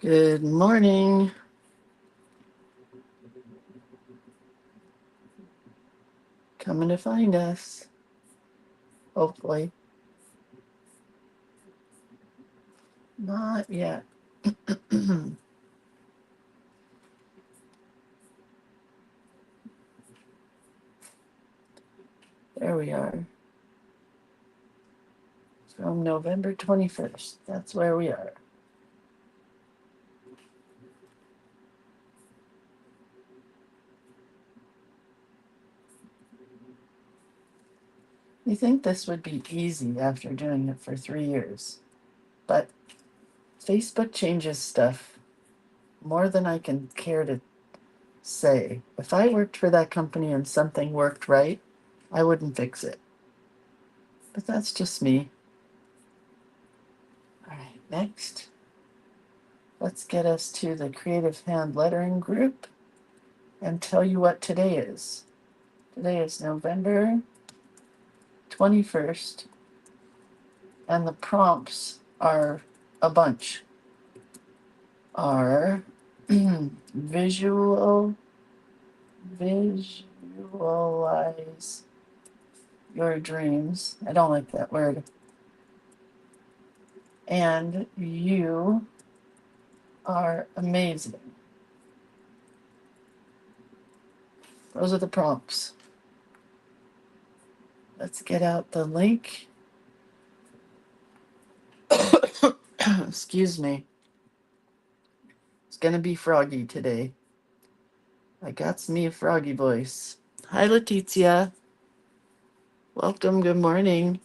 Good morning. Coming to find us, hopefully. Not yet. There we are. From November 21st. That's where we are. You think this would be easy after doing it for 3 years, but Facebook changes stuff more than I can care to say. If I worked for that company and something worked right, I wouldn't fix it. But that's just me. All right, next. Let's get us to the Creative Hand Lettering group and tell you what today is. Today is November 21st, and the prompts are a bunch. Are visualize your dreams. I don't like that word. And you are amazing. Those are the prompts. Let's get out the link. Excuse me. It's gonna be froggy today. I got me a froggy voice. Hi, Letitia. Welcome. Good morning.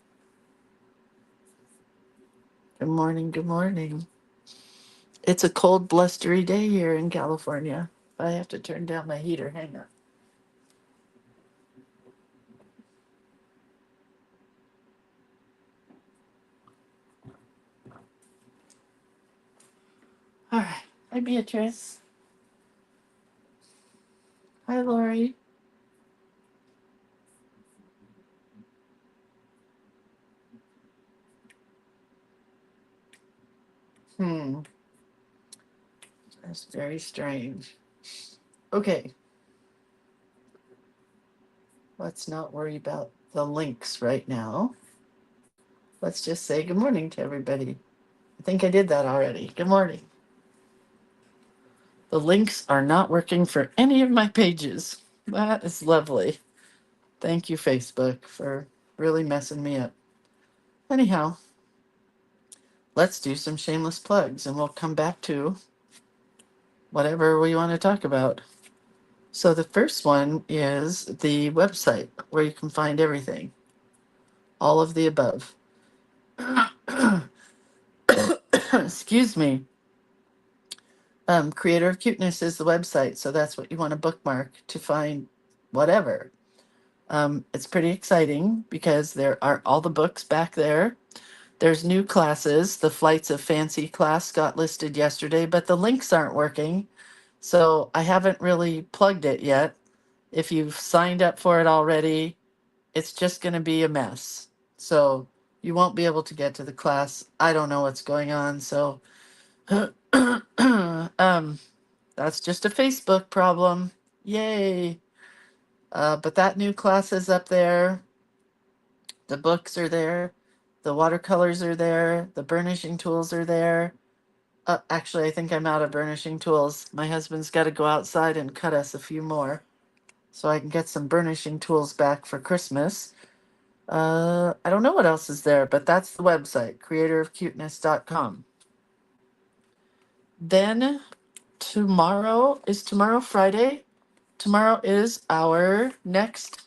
Good morning. Good morning. It's a cold, blustery day here in California. I have to turn down my heater. Hang on. All right. Hi, Beatrice. Hi, Lori. That's very strange. Okay. Let's not worry about the links right now. Let's just say good morning to everybody. I think I did that already. Good morning. The links are not working for any of my pages. That is lovely. Thank you, Facebook, for really messing me up. Anyhow, let's do some shameless plugs and we'll come back to whatever we want to talk about. So the first one is the website where you can find everything, all of the above. Excuse me. Creator of Cuteness is the website, so that's what you want to bookmark to find whatever. It's pretty exciting because there are all the books back there. There's new classes. The Flights of Fancy class got listed yesterday, but the links aren't working. So I haven't really plugged it yet. If you've signed up for it already, it's just going to be a mess. So you won't be able to get to the class. I don't know what's going on. So that's just a Facebook problem. Yay. But that new class is up there. The books are there. The watercolors are there. The burnishing tools are there. Actually, I think I'm out of burnishing tools. My husband's got to go outside and cut us a few more so I can get some burnishing tools back for Christmas. I don't know what else is there, but that's the website, creatorofcuteness.com. Then tomorrow Friday? Tomorrow is our next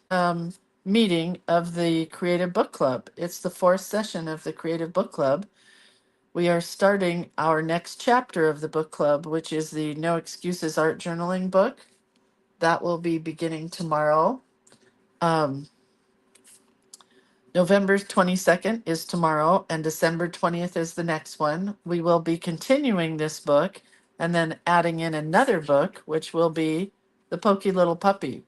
meeting of the Creative Book Club. It's the fourth session of the Creative Book Club. We are starting our next chapter of the book club, which is the No Excuses Art Journaling book. That will be beginning tomorrow. November 22nd is tomorrow, and December 20th is the next one. We will be continuing this book and then adding in another book, which will be The Pokey Little Puppy.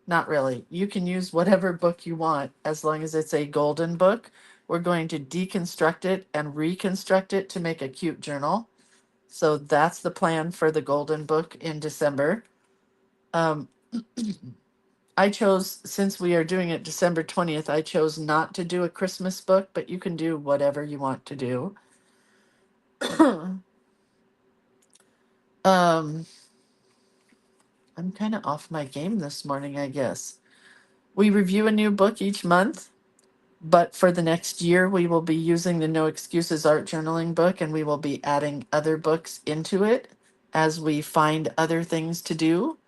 Not really. You can use whatever book you want as long as it's a golden book. We're going to deconstruct it and reconstruct it to make a cute journal. So that's the plan for the Golden Book in December. Um, I chose, since we are doing it December 20th, I chose not to do a Christmas book, but you can do whatever you want to do. I'm kind of off my game this morning, I guess. We review a new book each month, but for the next year, we will be using the No Excuses Art Journaling book, and we will be adding other books into it as we find other things to do.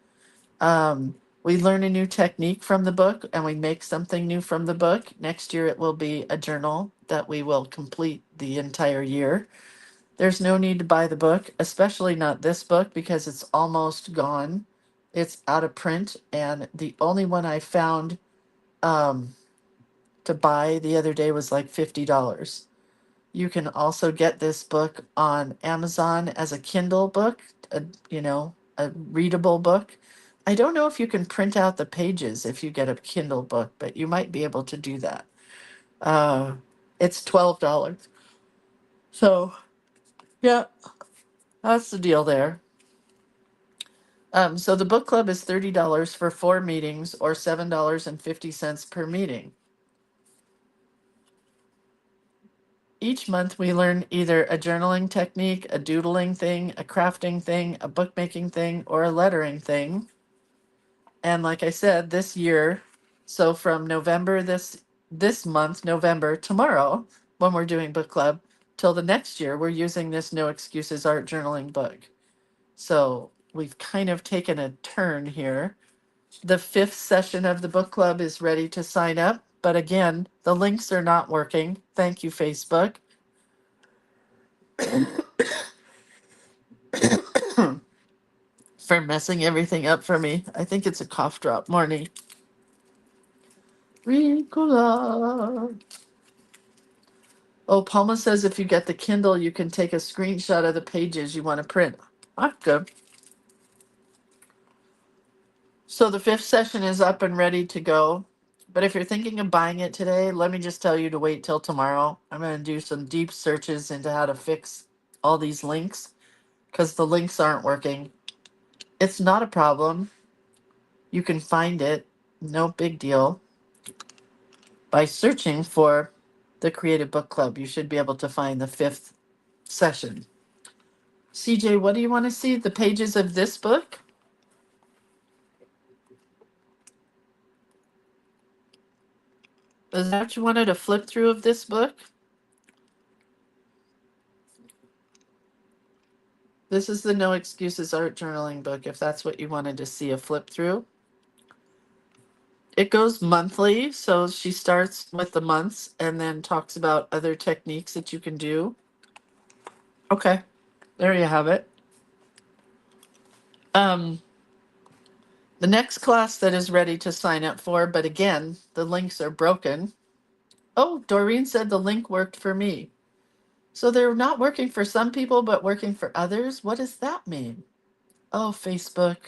We learn a new technique from the book and we make something new from the book. Next year, it will be a journal that we will complete the entire year. There's no need to buy the book, especially not this book because it's almost gone. It's out of print, and the only one I found um, to buy the other day was like $50. You can also get this book on Amazon as a Kindle book, a readable book. I don't know if you can print out the pages if you get a Kindle book, but you might be able to do that. Uh, it's $12. So, yeah, that's the deal there. So the book club is $30 for 4 meetings or $7.50 per meeting. Each month we learn either a journaling technique, a doodling thing, a crafting thing, a bookmaking thing, or a lettering thing. And like I said, this year, so from November this month, November, tomorrow, when we're doing book club, till the next year, we're using this No Excuses Art Journaling book. So we've kind of taken a turn here. The 5th session of the book club is ready to sign up, but again, the links are not working. Thank you, Facebook. For messing everything up for me. I think it's a cough drop morning. Ricola. Oh, Palma says if you get the Kindle, you can take a screenshot of the pages you want to print. Ah, good. So the 5th session is up and ready to go. But if you're thinking of buying it today, let me just tell you to wait till tomorrow. I'm going to do some deep searches into how to fix all these links because the links aren't working. It's not a problem. You can find it, no big deal, by searching for the Creative Book Club. You should be able to find the 5th session. CJ, what do you want to see? The pages of this book? Is that what you wanted to flip through of this book? This is the No Excuses Art Journaling book, if that's what you wanted to see a flip through. It goes monthly, so she starts with the months and then talks about other techniques that you can do. Okay, there you have it. The next class that is ready to sign up for, but again, the links are broken. Oh, Doreen said the link worked for me. So they're not working for some people, but working for others? What does that mean? Oh, Facebook.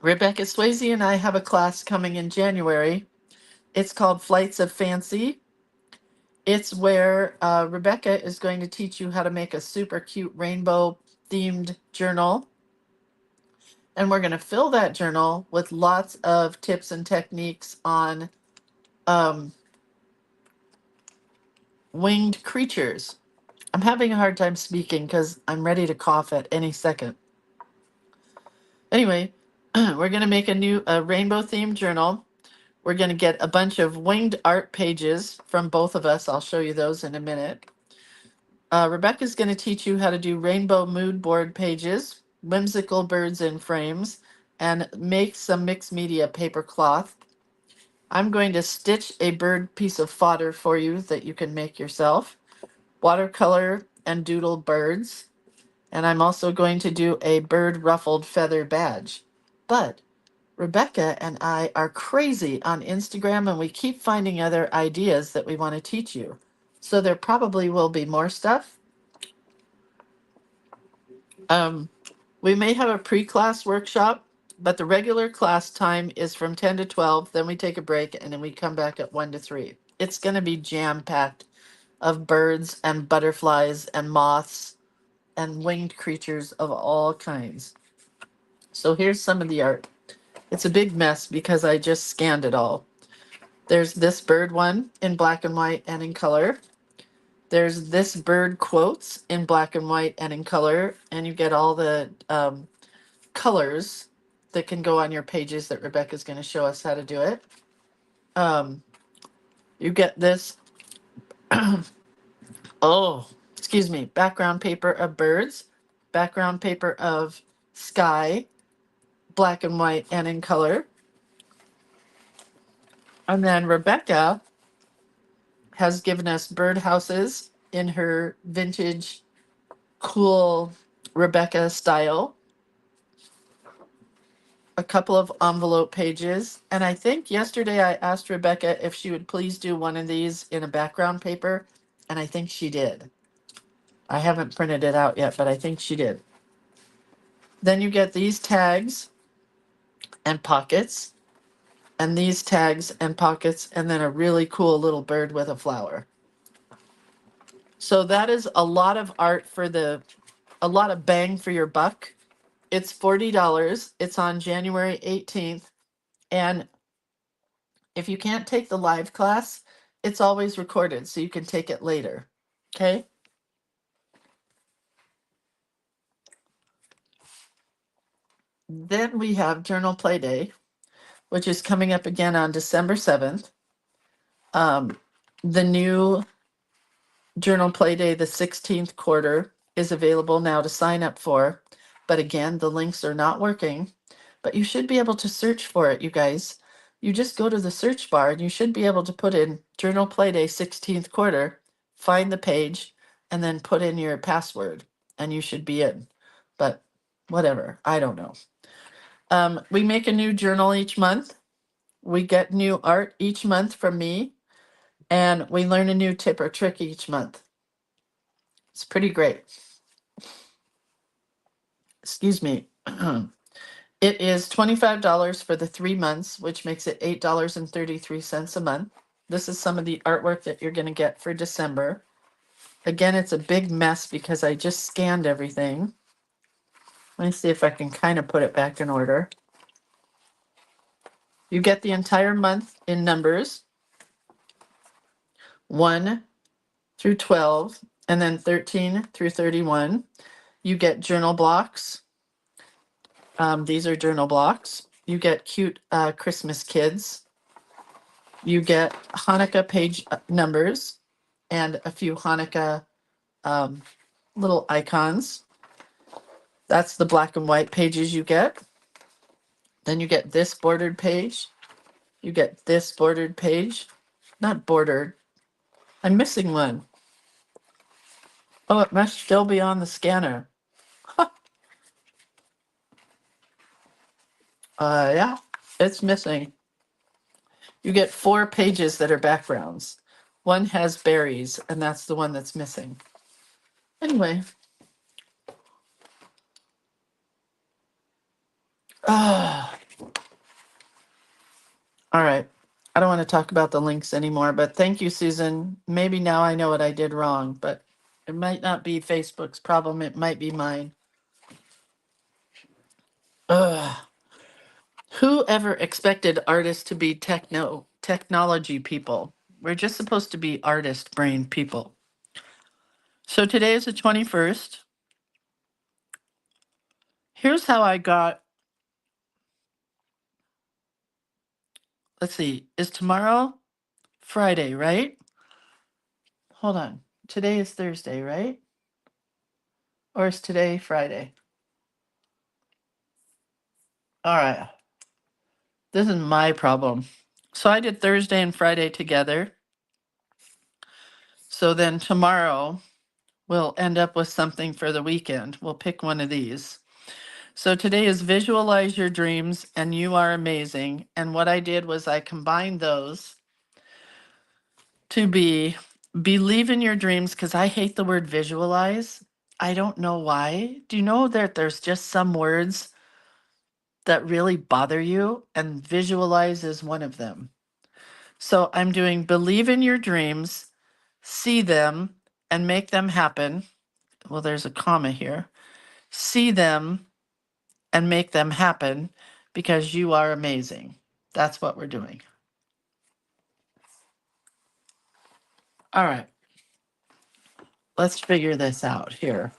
Rebecca Swayze and I have a class coming in January. It's called Flights of Fancy. It's where Rebecca is going to teach you how to make a super cute rainbow themed journal. And we're going to fill that journal with lots of tips and techniques on um, winged creatures. I'm having a hard time speaking because I'm ready to cough at any second. Anyway, we're going to make a rainbow themed journal. We're going to get a bunch of winged art pages from both of us. I'll show you those in a minute. Rebecca's going to teach you how to do rainbow mood board pages, whimsical birds in frames, and make some mixed media paper cloth. I'm going to stitch a bird piece of fodder for you that you can make yourself, watercolor and doodle birds, and I'm also going to do a bird ruffled feather badge. But Rebecca and I are crazy on Instagram and we keep finding other ideas that we want to teach you. So there probably will be more stuff. We may have a pre-class workshop, but the regular class time is from 10 to 12. Then we take a break and then we come back at 1 to 3. It's going to be jam-packed of birds and butterflies and moths and winged creatures of all kinds. So here's some of the art. It's a big mess because I just scanned it all. There's this bird one in black and white and in color. There's this bird quotes in black and white and in color, and you get all the colors that can go on your pages that Rebecca's going to show us how to do it. You get this, oh, excuse me, background paper of birds, background paper of sky, black and white and in color. And then Rebecca has given us birdhouses in her vintage, cool Rebecca style, a couple of envelope pages. And I think yesterday I asked Rebecca if she would please do one of these in a background paper, and I think she did. I haven't printed it out yet, but I think she did. Then you get these tags and pockets, and these tags and pockets, and then a really cool little bird with a flower. So that is a lot of art for a lot of bang for your buck. It's $40. It's on January 18th. And if you can't take the live class, it's always recorded, so you can take it later. Okay? Then we have Journal Play Day, which is coming up again on December 7th. The new Journal Play Day, the 16th quarter, is available now to sign up for. But again, the links are not working. But you should be able to search for it, you guys. You just go to the search bar and you should be able to put in Journal Play Day 16th quarter, find the page, and then put in your password, and you should be in. But whatever, I don't know. We make a new journal each month. We get new art each month from me, and we learn a new tip or trick each month. It's pretty great. Excuse me. It is $25 for the 3 months, which makes it $8.33 a month. This is some of the artwork that you're going to get for December. Again, it's a big mess because I just scanned everything. Let me see if I can kind of put it back in order. You get the entire month in numbers, 1 through 12, and then 13 through 31. You get journal blocks. These are journal blocks. You get cute Christmas kids. You get Hanukkah page numbers and a few Hanukkah little icons. That's the black and white pages you get. Then you get this bordered page. You get this bordered page. Not bordered. I'm missing one. Oh, it must still be on the scanner. Yeah, it's missing. You get 4 pages that are backgrounds. One has berries, and that's the one that's missing. Anyway. All right. I don't want to talk about the links anymore, but thank you, Susan. Maybe now I know what I did wrong, but it might not be Facebook's problem. It might be mine. Ugh. Who ever expected artists to be technology people? We're just supposed to be artist brain people. So today is the 21st. Here's how I got, let's see, is tomorrow Friday, right? Hold on. Today is Thursday, right? Or is today Friday? All right. This is my problem. So I did Thursday and Friday together. So then tomorrow we'll end up with something for the weekend. We'll pick one of these. So today is visualize your dreams and you are amazing. And what I did was I combined those to be believe in your dreams, because I hate the word visualize. I don't know why. Do you know that there's just some words that really bother you? And visualize is one of them. So I'm doing believe in your dreams, see them and make them happen. Well, there's a comma here. See them and make them happen because you are amazing. That's what we're doing. All right. Let's figure this out here.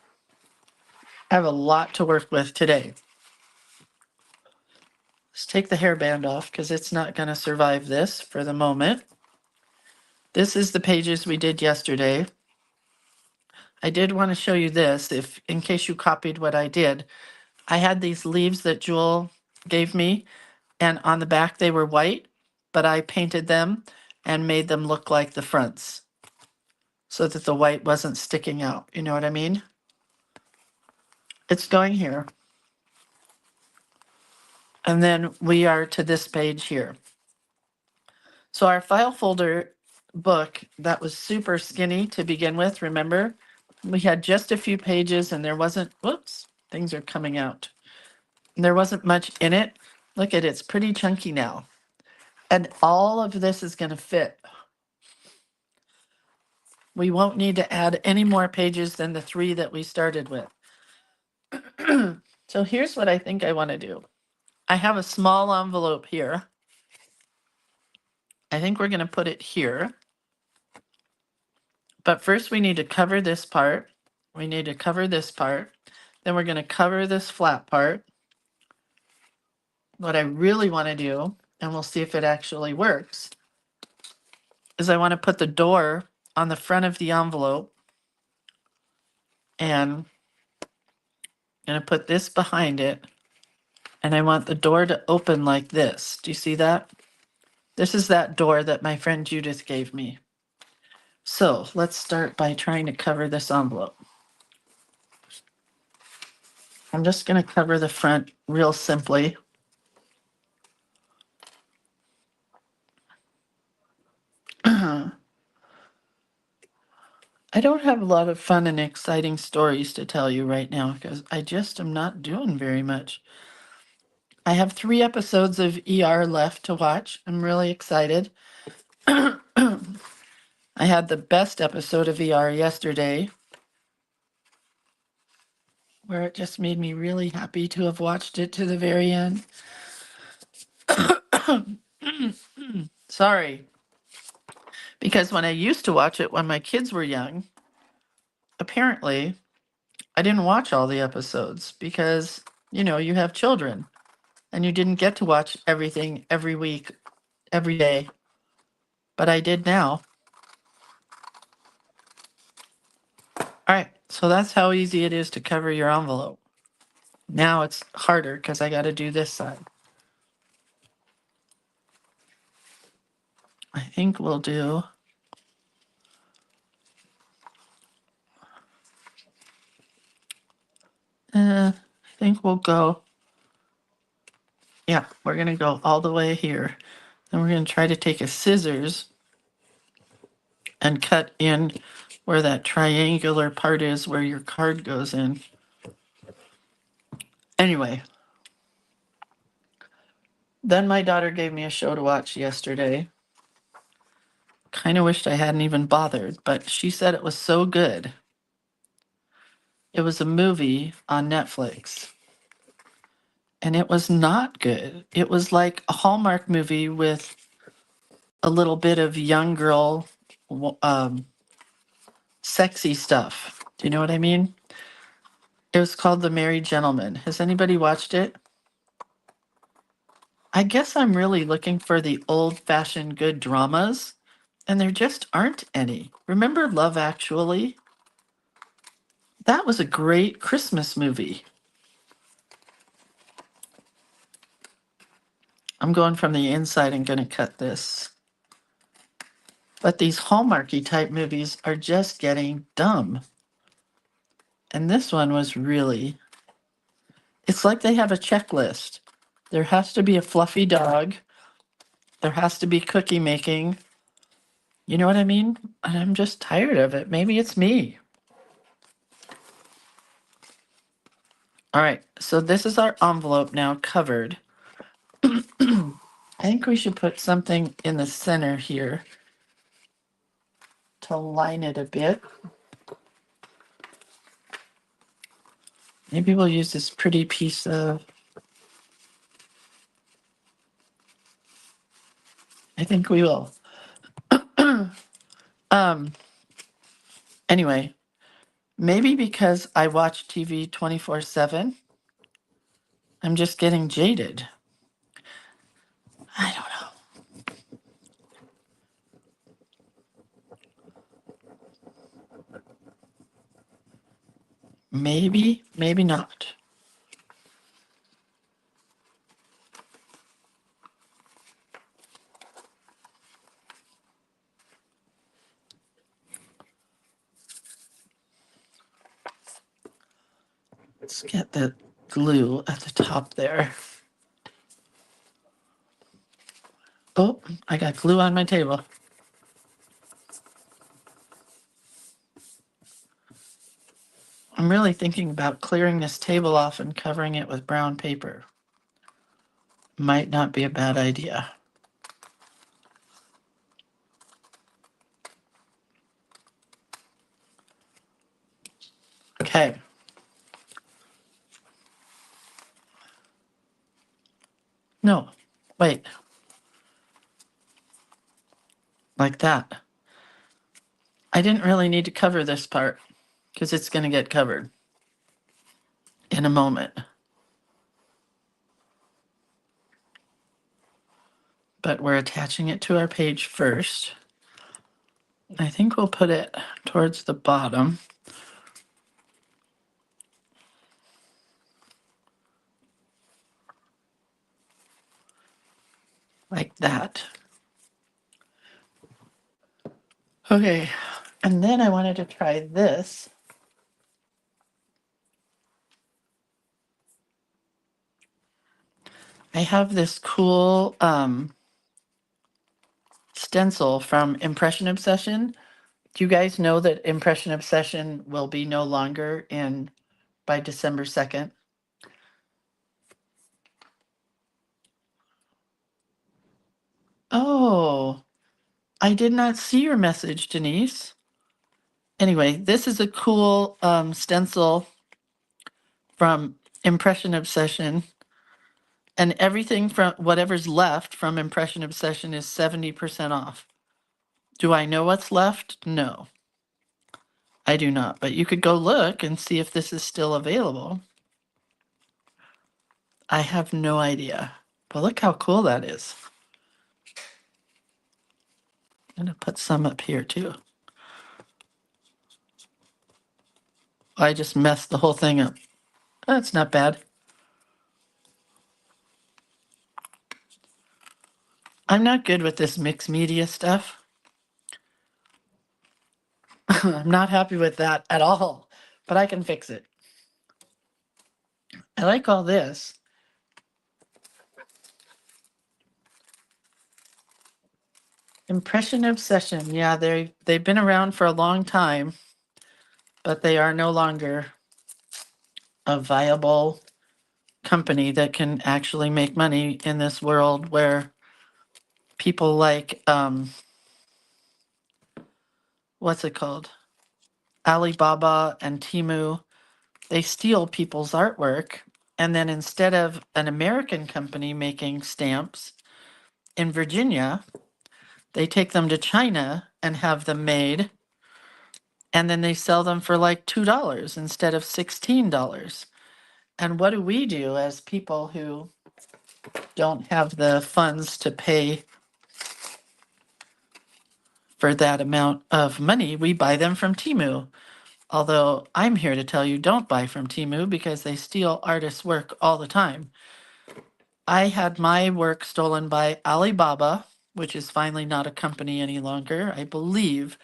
I have a lot to work with today. Let's take the hairband off because it's not going to survive this for the moment. This is the pages we did yesterday. I did want to show you this, if in case you copied what I did. I had these leaves that Jewel gave me, and on the back they were white, but I painted them and made them look like the fronts so that the white wasn't sticking out. You know what I mean? It's going here. And then we are to this page here. So our file folder book, that was super skinny to begin with, remember? We had just a few pages and there wasn't, whoops, things are coming out. There wasn't much in it. Look at it, it's pretty chunky now. And all of this is going to fit. We won't need to add any more pages than the 3 that we started with. So here's what I think I want to do. I have a small envelope here. I think we're going to put it here. But first we need to cover this part. We need to cover this part. Then we're going to cover this flat part. What I really want to do, and we'll see if it actually works, is I want to put the door on the front of the envelope. And I'm going to put this behind it. And I want the door to open like this. Do you see that? This is that door that my friend Judith gave me. So let's start by trying to cover this envelope. I'm just going to cover the front real simply. I don't have a lot of fun and exciting stories to tell you right now because I just am not doing very much. I have 3 episodes of ER left to watch. I'm really excited. I had the best episode of ER yesterday, where it just made me really happy to have watched it to the very end. Sorry. Because when I used to watch it when my kids were young, apparently I didn't watch all the episodes because, you know, you have children and you didn't get to watch everything every week, every day. But I did now. All right, so that's how easy it is to cover your envelope. Now it's harder because I got to do this side. I think we'll do. I think we'll go. Yeah, we're going to go all the way here. Then we're going to try to take a scissors and cut in where that triangular part is where your card goes in. Anyway, then my daughter gave me a show to watch yesterday. Kind of wished I hadn't even bothered, but she said it was so good. It was a movie on Netflix. And it was not good. It was like a Hallmark movie with a little bit of young girl sexy stuff. Do you know what I mean? It was called The Married Gentleman. Has anybody watched it? I guess I'm really looking for the old-fashioned good dramas, and there just aren't any. Remember Love Actually? That was a great Christmas movie. I'm going from the inside and going to cut this. But these Hallmarky type movies are just getting dumb. And this one was really, it's like they have a checklist. There has to be a fluffy dog. There has to be cookie making. You know what I mean? And I'm just tired of it. Maybe it's me. All right, so this is our envelope now covered. I think we should put something in the center here to line it a bit. Maybe we'll use this pretty piece of, I think we will. Anyway, maybe because I watch TV 24/7, I'm just getting jaded. I don't know. Maybe, maybe not. Let's get the glue at the top there. Oh, I got glue on my table. I'm really thinking about clearing this table off and covering it with brown paper. Might not be a bad idea. Okay. No, wait. Like that. I didn't really need to cover this part because it's going to get covered in a moment. But we're attaching it to our page first. I think we'll put it towards the bottom. Like that. Okay, and then I wanted to try this. I have this cool stencil from Impression Obsession. Do you guys know that Impression Obsession will be no longer in by December 2nd? Oh, I did not see your message, Denise. Anyway, this is a cool stencil from Impression Obsession. And everything from whatever's left from Impression Obsession is 70% off. Do I know what's left? No, I do not. But you could go look and see if this is still available. I have no idea. But look how cool that is. I'm going to put some up here too. I just messed the whole thing up. That's not bad. I'm not good with this mixed media stuff. I'm not happy with that at all, but I can fix it. I like all this. Impression Obsession. Yeah, they've been around for a long time, but they are no longer a viable company that can actually make money in this world where people like what's it called? Alibaba and Temu, they steal people's artwork, and then instead of an American company making stamps in Virginia, they take them to China and have them made, and then they sell them for like $2 instead of $16. And what do we do as people who don't have the funds to pay for that amount of money? We buy them from Temu. Although I'm here to tell you, don't buy from Temu because they steal artists' work all the time. I had my work stolen by Alibaba, which is finally not a company any longer, I believe,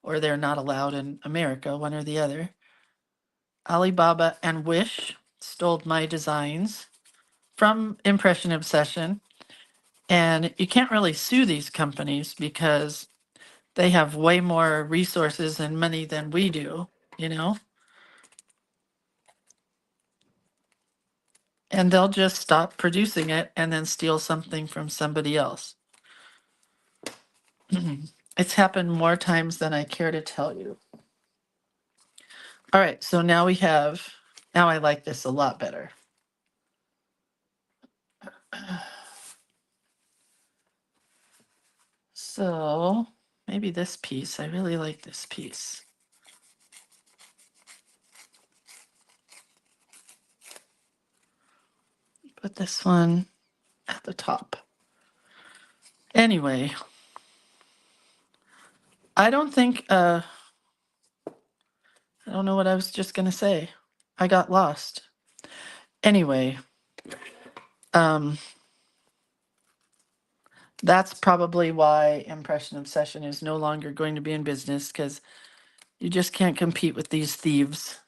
or they're not allowed in America, one or the other. Alibaba and Wish stole my designs from Impression Obsession. And you can't really sue these companies because they have way more resources and money than we do, you know? And they'll just stop producing it and then steal something from somebody else. It's happened more times than I care to tell you. All right, so now now I like this a lot better. So maybe this piece, I really like this piece. Put this one at the top. Anyway, I don't think, I don't know what I was just gonna say. I got lost. Anyway, that's probably why Impression Obsession is no longer going to be in business, because you just can't compete with these thieves,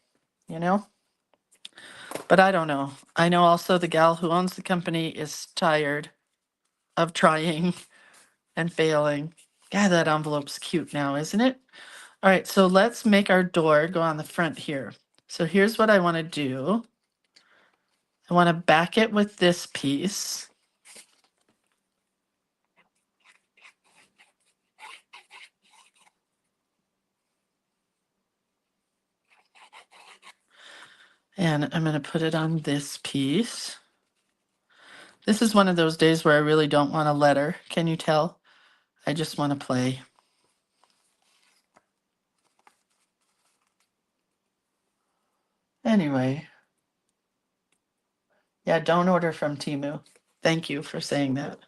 you know? But I don't know. I know also the gal who owns the company is tired of trying and failing. God, that envelope's cute now, isn't it? All right, so let's make our door go on the front here. So here's what I want to do. I want to back it with this piece. And I'm going to put it on this piece. This is one of those days where I really don't want a letter. Can you tell? I just want to play. Anyway. Yeah, don't order from Temu. Thank you for saying that.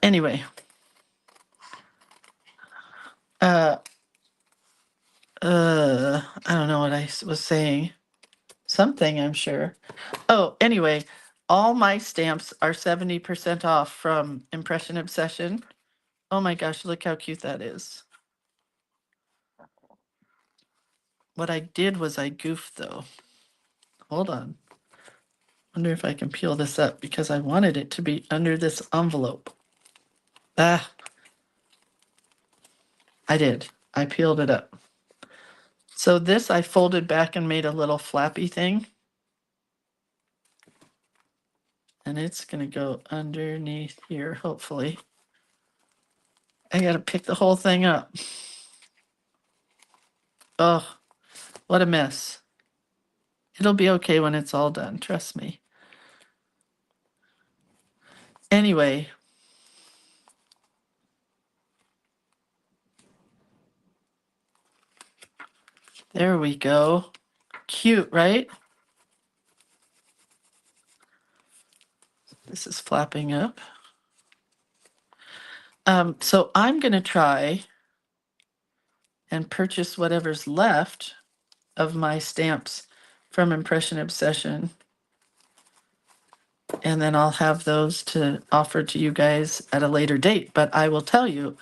Anyway. I don't know what I was saying. Something, I'm sure. Oh, anyway, all my stamps are 70% off from Impression Obsession. Oh my gosh, look how cute that is. What I did was I goofed though. Hold on. Wonder if I can peel this up because I wanted it to be under this envelope. Ah, I did. I peeled it up. So this I folded back and made a little flappy thing. And it's gonna go underneath here, hopefully. I gotta pick the whole thing up. Oh, what a mess. It'll be okay when it's all done, trust me. Anyway. There we go. Cute, right? This is flapping up. So I'm gonna try and purchase whatever's left of my stamps from Impression Obsession. And then I'll have those to offer to you guys at a later date. But I will tell you,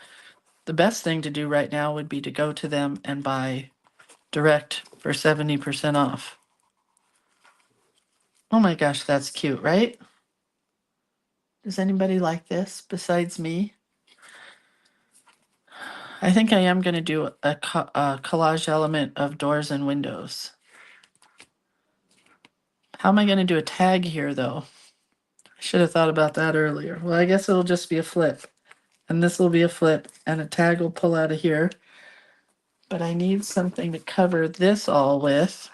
the best thing to do right now would be to go to them and buy direct for 70% off. Oh my gosh, that's cute, right? Does anybody like this besides me? I think I am going to do a collage element of doors and windows. How am I going to do a tag here, though? I should have thought about that earlier. Well, I guess it'll just be a flip. And this will be a flip, and a tag will pull out of here. But I need something to cover this all with.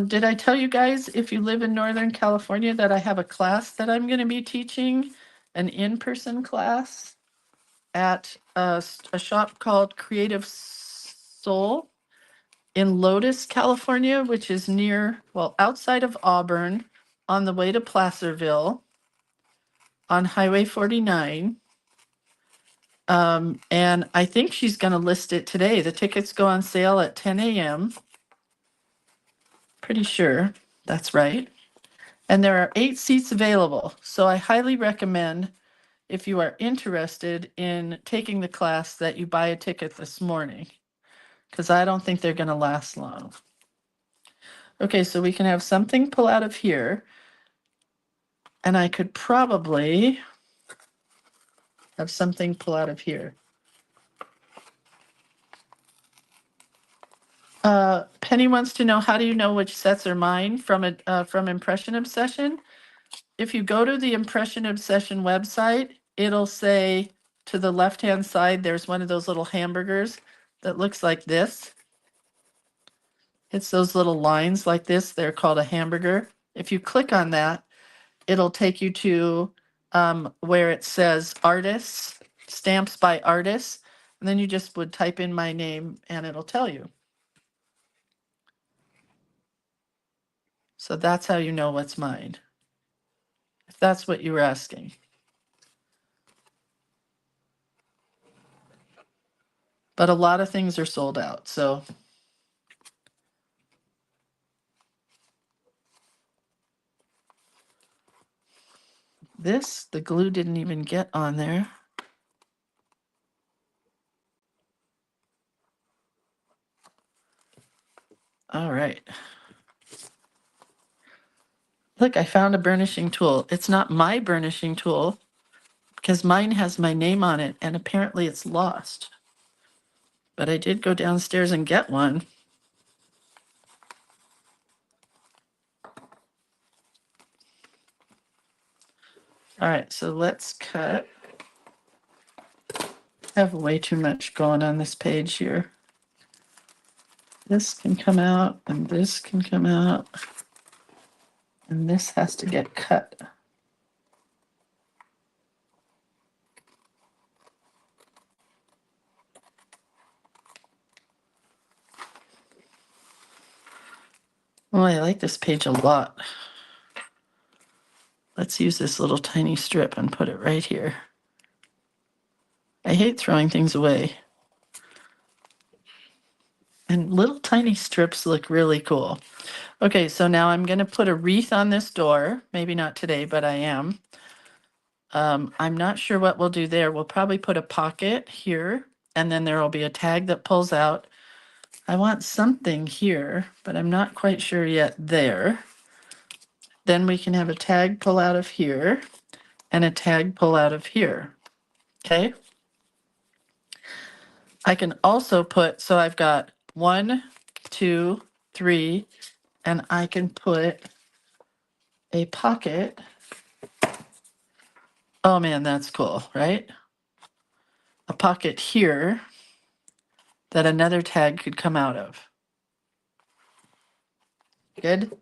Did I tell you guys, if you live in Northern California, that I have a class that I'm going to be teaching, an in-person class at a shop called Creative Soul in Lotus, California, which is near, well, outside of Auburn, on the way to Placerville, on Highway 49. And I think she's going to list it today. The tickets go on sale at 10 a.m. Pretty sure that's right. And there are 8 seats available. So I highly recommend, if you are interested in taking the class, that you buy a ticket this morning, because I don't think they're going to last long. Okay, so we can have something pull out of here. And I could probably have something pull out of here. Penny wants to know, how do you know which sets are mine from Impression Obsession? If you go to the Impression Obsession website, it'll say to the left-hand side, there's one of those little hamburgers that looks like this. It's those little lines like this. They're called a hamburger. If you click on that, it'll take you to where it says artists, stamps by artists. And then you just would type in my name and it'll tell you. So that's how you know what's mine, if that's what you were asking. But a lot of things are sold out, so. This, the glue didn't even get on there. All right. Look, I found a burnishing tool. It's not my burnishing tool because mine has my name on it and apparently it's lost. But I did go downstairs and get one. All right, so let's cut. I have way too much going on this page here. This can come out and this can come out. And this has to get cut. Oh, I like this page a lot. Let's use this little tiny strip and put it right here. I hate throwing things away. And little tiny strips look really cool. Okay, so now I'm going to put a wreath on this door. Maybe not today, but I am. I'm not sure what we'll do there. We'll probably put a pocket here, and then there will be a tag that pulls out. I want something here, but I'm not quite sure yet there. Then we can have a tag pull out of here and a tag pull out of here. Okay. I can also put, so I've got 1, 2, 3, and I can put a pocket. Oh man, that's cool, right? A pocket here that another tag could come out of. Good.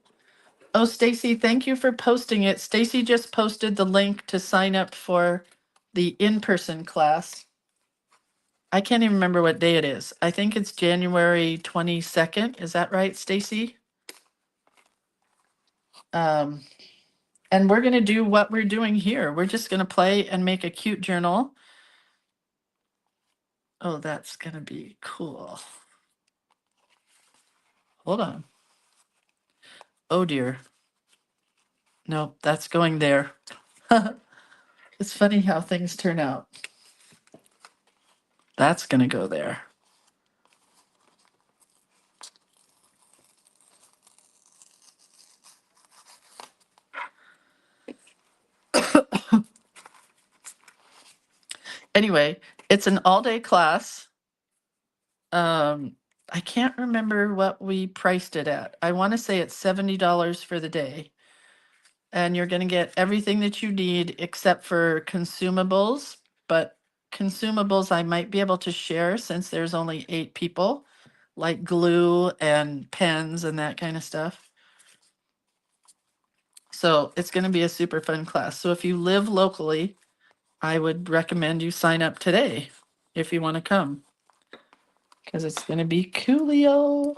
Oh, Stacy, thank you for posting it. Stacy just posted the link to sign up for the in-person class. I can't even remember what day it is. I think it's January 22nd. Is that right, Stacy? And we're going to do what we're doing here. We're just going to play and make a cute journal. Oh, that's going to be cool. Hold on. Oh, dear. No, that's going there. It's funny how things turn out. That's going to go there. Anyway, it's an all-day class. I can't remember what we priced it at. I want to say it's $70 for the day. And you're going to get everything that you need except for consumables. But consumables I might be able to share since there's only 8 people, like glue and pens and that kind of stuff. So it's going to be a super fun class. So if you live locally, I would recommend you sign up today if you want to come, because it's going to be coolio.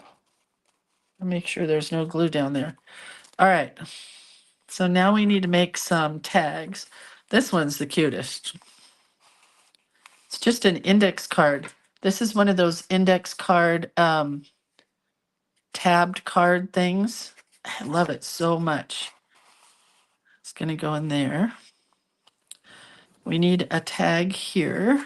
Make sure there's no glue down there. All right. So now we need to make some tags. This one's the cutest. It's just an index card. This is one of those index card, tabbed card things. I love it so much. It's going to go in there. We need a tag here.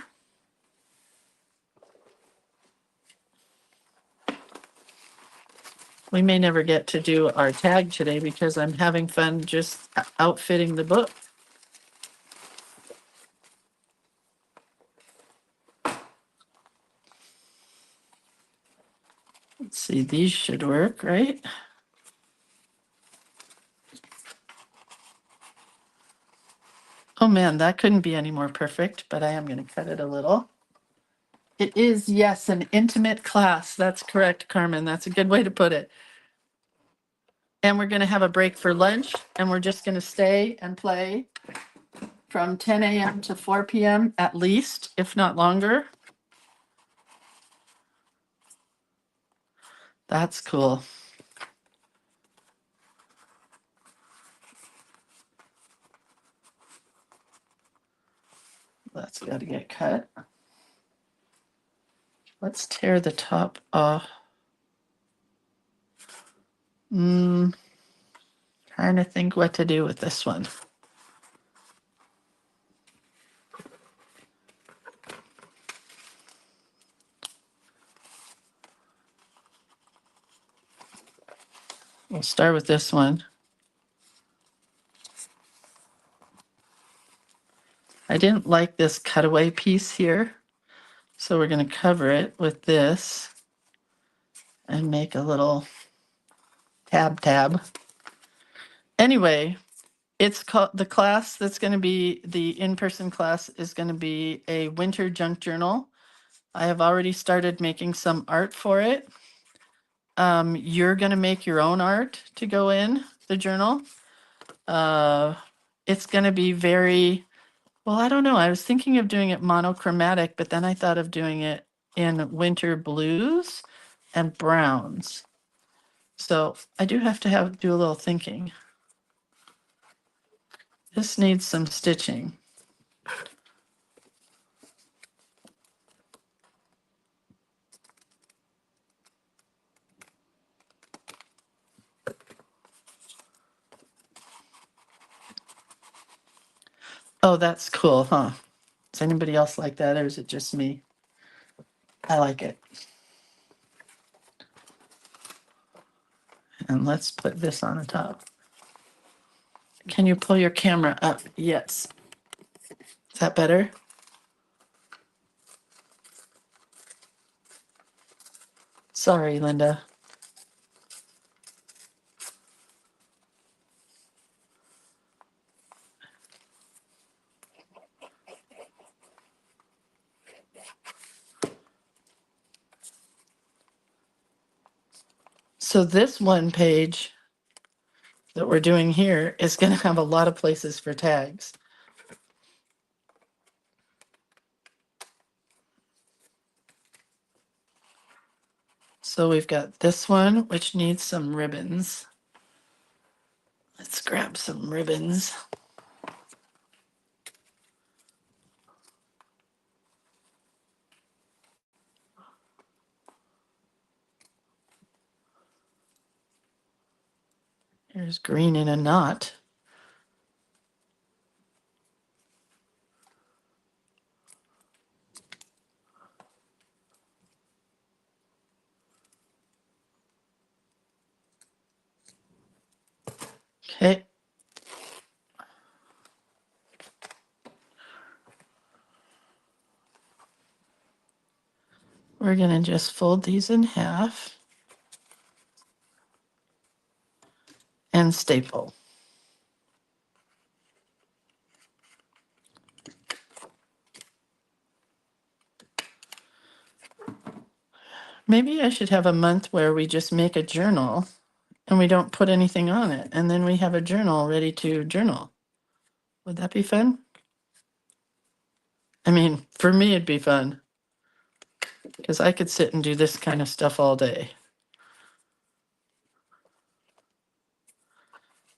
We may never get to do our tag today because I'm having fun just outfitting the book. Let's see, these should work, right? Oh man, that couldn't be any more perfect, but I am going to cut it a little. It is, yes, an intimate class. That's correct, Carmen. That's a good way to put it. And we're going to have a break for lunch, and we're just going to stay and play from 10 a.m. to 4 p.m. at least, if not longer. That's cool. That's got to get cut. Let's tear the top off. Trying to think what to do with this one. We'll start with this one. I didn't like this cutaway piece here, so we're going to cover it with this and make a little tab. Anyway, it's called, the class that's going to be the in-person class is going to be a winter junk journal. I have already started making some art for it. You're going to make your own art to go in the journal. It's going to be very, well, I don't know. I was thinking of doing it monochromatic, but then I thought of doing it in winter blues and browns. So I do have to do a little thinking. This needs some stitching. Oh, that's cool, huh? Does anybody else like that, or is it just me? I like it. And let's put this on the top. Can you pull your camera up? Yes. Is that better? Sorry, Linda. So this one page that we're doing here is going to have a lot of places for tags. So we've got this one, which needs some ribbons. Let's grab some ribbons. Here's green in a knot. Okay. We're going to just fold these in half and staple. Maybe I should have a month where we just make a journal and we don't put anything on it. And then we have a journal ready to journal. Would that be fun? I mean, for me, it'd be fun because I could sit and do this kind of stuff all day.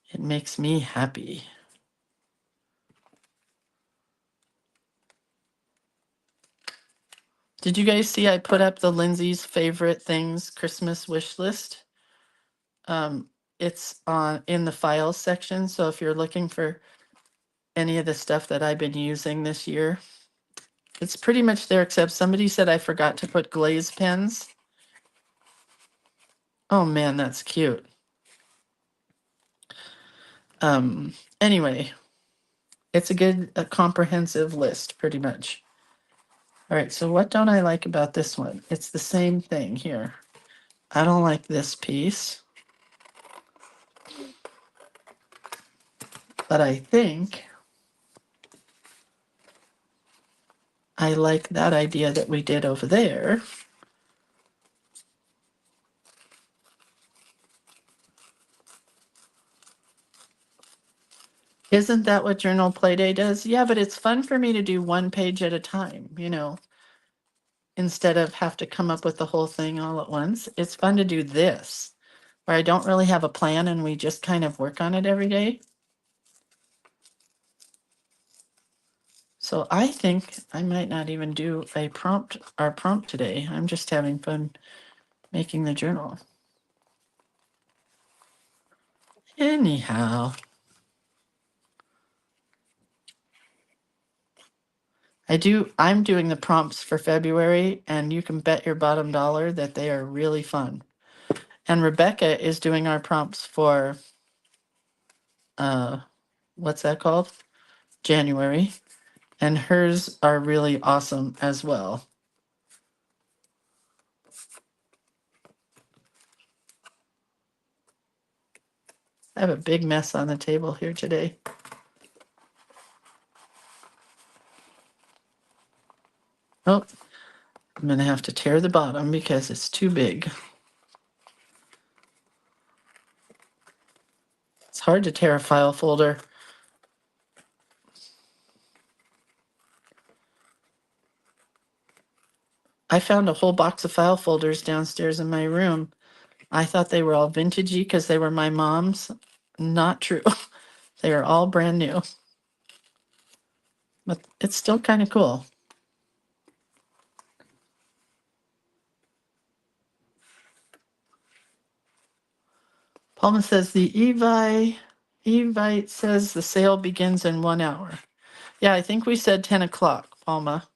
It makes me happy. Did you guys see I put up the Lindsay's favorite things Christmas wish list? It's in the files section. So if you're looking for any of the stuff that I've been using this year, it's pretty much there, except somebody said I forgot to put glaze pens. Oh man, that's cute. Anyway, it's a comprehensive list, pretty much. All right, so what don't I like about this one? It's the same thing here. I don't like this piece, but I think I like that idea that we did over there. Isn't that what Journal Playday does? Yeah, but it's fun for me to do one page at a time, instead of have to come up with the whole thing all at once. It's fun to do this, where I don't really have a plan and we just kind of work on it every day. So I think I might not even do our prompt today. I'm just having fun making the journal. Anyhow, I'm doing the prompts for February, and you can bet your bottom dollar that they are really fun. And Rebecca is doing our prompts for what's that called? January. And hers are really awesome as well. I have a big mess on the table here today. Oh, I'm going to have to tear the bottom because it's too big. It's hard to tear a file folder. I found a whole box of file folders downstairs in my room. I thought they were all vintagey because they were my mom's. Not true. They are all brand new. But it's still kind of cool. Palma says the Evite says the sale begins in 1 hour. Yeah, I think we said 10 o'clock, Palma.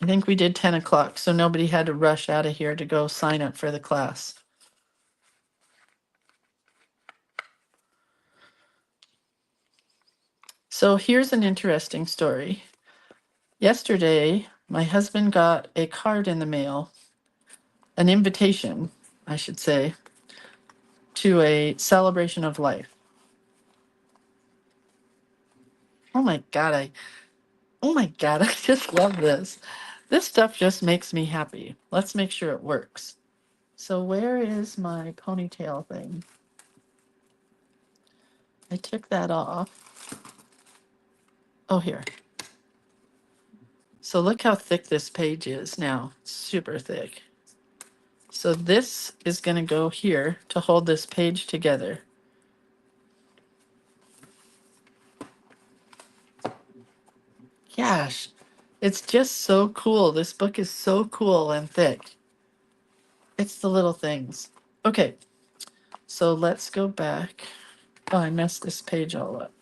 I think we did 10 o'clock, so nobody had to rush out of here to go sign up for the class. So here's an interesting story. Yesterday, my husband got a card in the mail, an invitation, I should say, to a celebration of life. Oh my God, I just love this. This stuff just makes me happy. Let's make sure it works. So where is my ponytail thing? I took that off. Oh, here. So look how thick this page is now. It's super thick. So this is going to go here to hold this page together. Gosh, it's just so cool. This book is so cool and thick. It's the little things. Okay, so let's go back. Oh, I messed this page all up.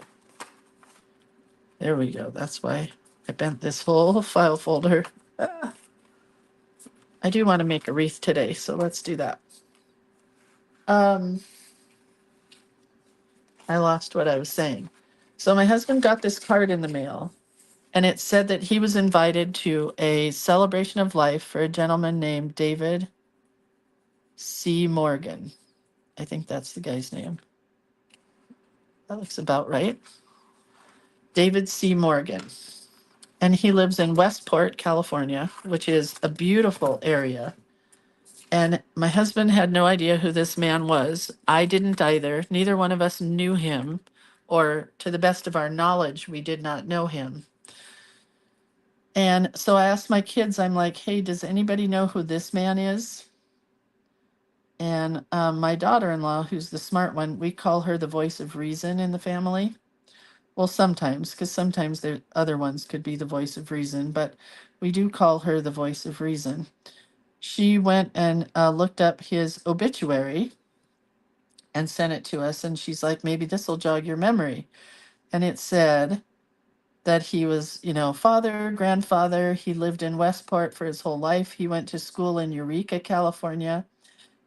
There we go. That's why I bent this whole file folder. I do want to make a wreath today, so let's do that. I lost what I was saying. So my husband got this card in the mail, and it said that he was invited to a celebration of life for a gentleman named David C. Morgan. I think that's the guy's name. That looks about right. David C. Morgan. And he lives in Westport, California, which is a beautiful area. And my husband had no idea who this man was. I didn't either. Neither one of us knew him, or to the best of our knowledge, we did not know him. And so I asked my kids, I'm like, hey, does anybody know who this man is? And my daughter-in-law, who's the smart one, we call her the voice of reason in the family. Well, sometimes, because sometimes the other ones could be the voice of reason, but we do call her the voice of reason. She went and looked up his obituary and sent it to us, and she's like, maybe this will jog your memory. And it said that he was, father, grandfather. He lived in Westport for his whole life. He went to school in Eureka, California.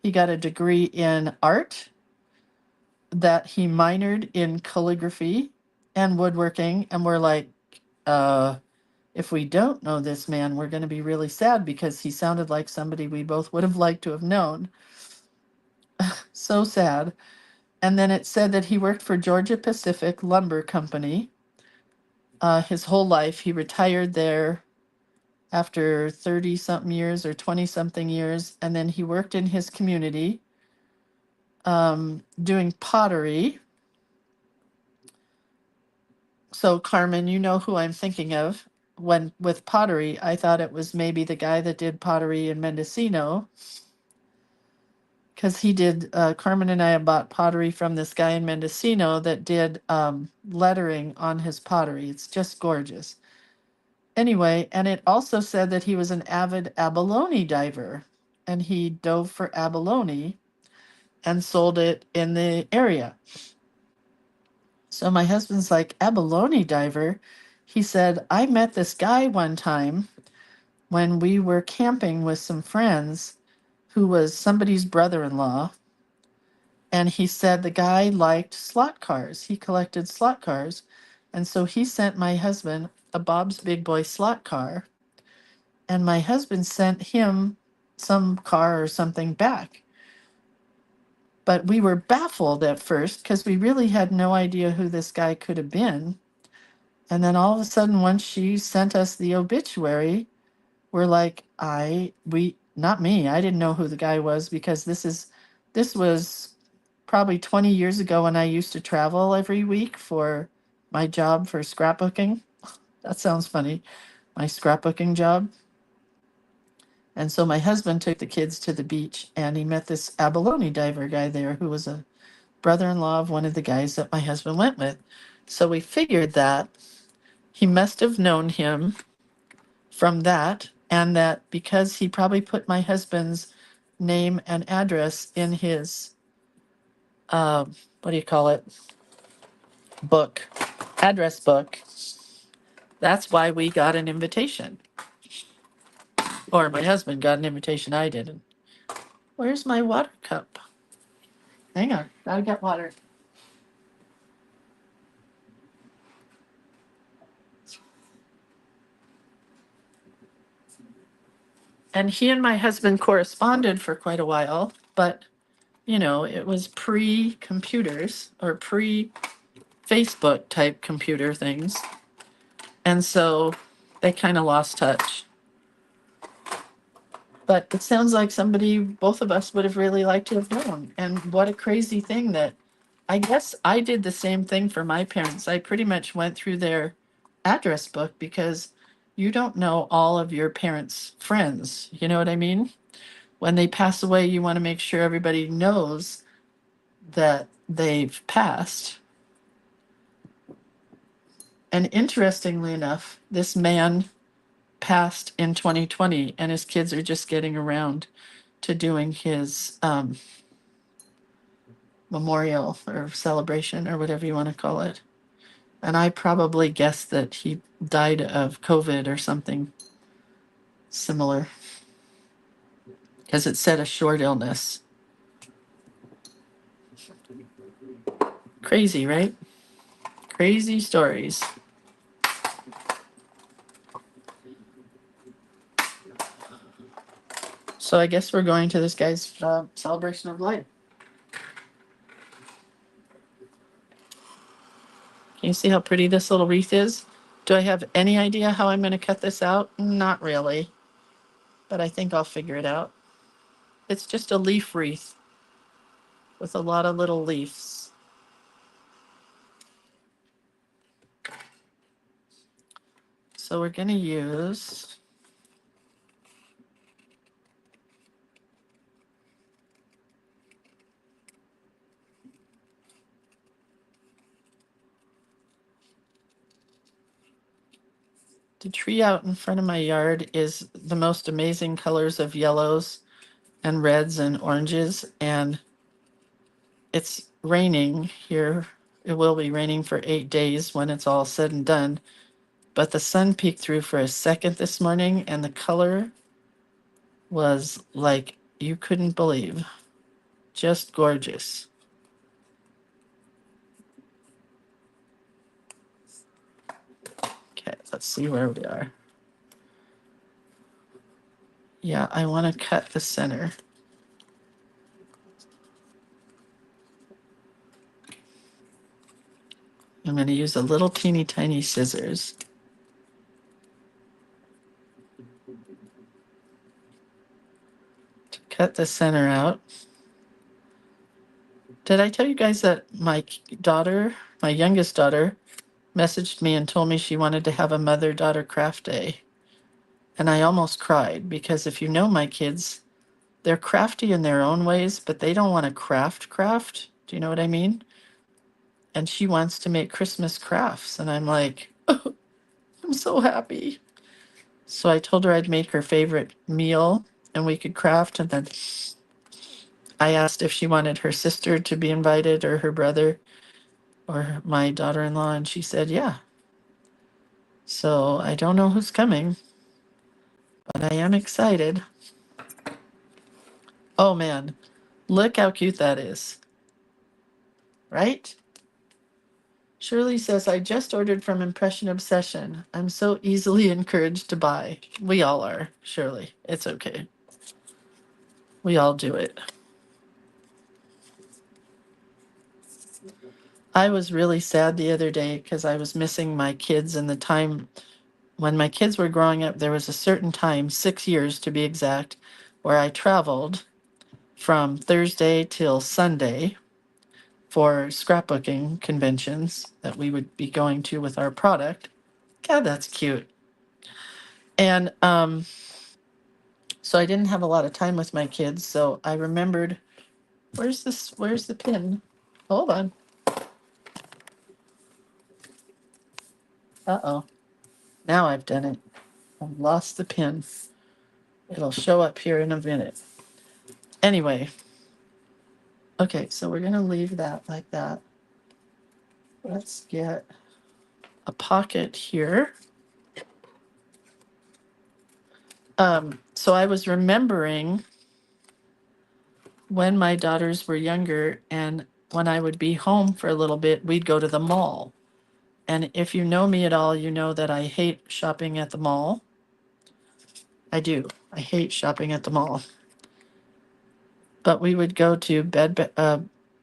He got a degree in art, that he minored in calligraphy and woodworking. And we're like, uh, If we don't know this man, we're going to be really sad because he sounded like somebody we both would have liked to have known. So sad. And then it said that he worked for Georgia Pacific Lumber Company his whole life. He retired there after 30 something years or 20 something years. And then he worked in his community doing pottery. So, Carmen, you know who I'm thinking of. When with pottery, I thought it was maybe the guy that did pottery in Mendocino, because he did. Carmen and I have bought pottery from this guy in Mendocino that did lettering on his pottery. It's just gorgeous. Anyway, and it also said that he was an avid abalone diver, and he dove for abalone and sold it in the area. So my husband's like, abalone diver? He said, I met this guy one time when we were camping with some friends who was somebody's brother-in-law. And he said the guy liked slot cars. He collected slot cars. And so he sent my husband a Bob's Big Boy slot car. And my husband sent him some car or something back. But we were baffled at first because we really had no idea who this guy could have been. And then all of a sudden, once she sent us the obituary, we're like, not me. I didn't know who the guy was because this was probably 20 years ago when I used to travel every week for my job for scrapbooking. That sounds funny. My scrapbooking job. And so my husband took the kids to the beach and he met this abalone diver guy there who was a brother-in-law of one of the guys that my husband went with. So we figured that he must have known him from that, and that because he probably put my husband's name and address in his, what do you call it, book, address book, that's why we got an invitation. Or my husband got an invitation, I didn't. Where's my water cup? Hang on, gotta get water. And he and my husband corresponded for quite a while, but it was pre-computers or pre-Facebook type computer things. And so they kind of lost touch. But it sounds like somebody both of us would have really liked to have known. And what a crazy thing that I guess I did the same thing for my parents. I pretty much went through their address book because you don't know all of your parents' friends. You know what I mean? When they pass away, you want to make sure everybody knows that they've passed. And interestingly enough, this man passed in 2020 and his kids are just getting around to doing his memorial or celebration or whatever you want to call it. And I probably guessed that he died of COVID or something similar because it said a short illness. Crazy, right? Crazy stories. So I guess we're going to this guy's celebration of life. Can you see how pretty this little wreath is? Do I have any idea how I'm going to cut this out? Not really, but I think I'll figure it out. It's just a leaf wreath with a lot of little leaves. So we're going to use the tree out in front of my yard is the most amazing colors of yellows and reds and oranges, and it's raining here. It will be raining for 8 days when it's all said and done. But the sun peeked through for a second this morning, and the color was like you couldn't believe. Just gorgeous. Okay, let's see where we are. Yeah, I want to cut the center. I'm going to use a little teeny tiny scissors. To cut the center out. Did I tell you guys that my daughter, my youngest daughter, messaged me and told me she wanted to have a mother-daughter craft day? And I almost cried because if you know my kids, they're crafty in their own ways, but they don't want to craft. Do you know what I mean? And she wants to make Christmas crafts. And I'm like, oh, I'm so happy. So I told her I'd make her favorite meal and we could craft. And then I asked if she wanted her sister to be invited or her brother or my daughter-in-law. And she said, yeah. So I don't know who's coming, but I am excited. Oh man, look how cute that is. Right? Shirley says, I just ordered from Impression Obsession. I'm so easily encouraged to buy. We all are, Shirley. It's okay. We all do it. I was really sad the other day because I was missing my kids and the time when my kids were growing up. There was a certain time, 6 years to be exact, where I traveled from Thursday till Sunday for scrapbooking conventions that we would be going to with our product. God, that's cute. And so I didn't have a lot of time with my kids. So I remembered, where's the pin? Hold on. Uh-oh. Now I've done it. I've lost the pin. It'll show up here in a minute. Anyway. Okay, so we're gonna leave that like that. Let's get a pocket here. So I was remembering when my daughters were younger and when I would be home for a little bit, we'd go to the mall. And if you know me at all, you know that I hate shopping at the mall. I do. I hate shopping at the mall. But we would go to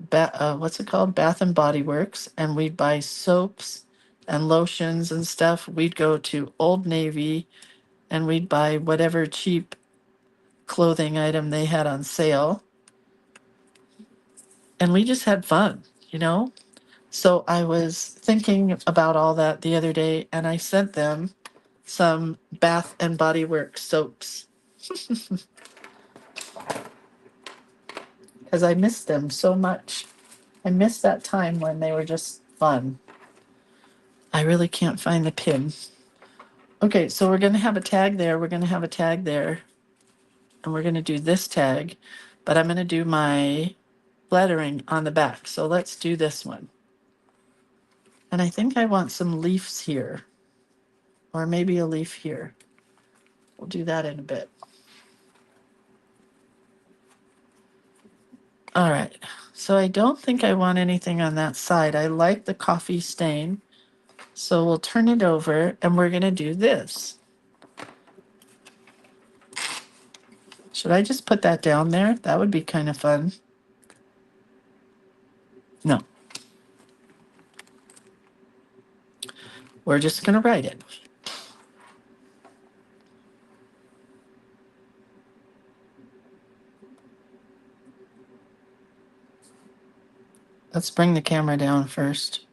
what's it called? Bath and Body Works, and we'd buy soaps and lotions and stuff. We'd go to Old Navy and we'd buy whatever cheap clothing item they had on sale. And we just had fun, you know? So I was thinking about all that the other day and I sent them some Bath and Body Works soaps because I missed them so much. I missed that time when they were just fun. I really can't find the pin. Okay, so we're going to have a tag there. We're going to have a tag there. And we're going to do this tag. But I'm going to do my lettering on the back. So let's do this one. And I think I want some leaves here. Or maybe a leaf here. We'll do that in a bit. All right. So I don't think I want anything on that side. I like the coffee stain. So we'll turn it over and we're going to do this. Should I just put that down there? That would be kind of fun. No. We're just going to write it. Let's bring the camera down first.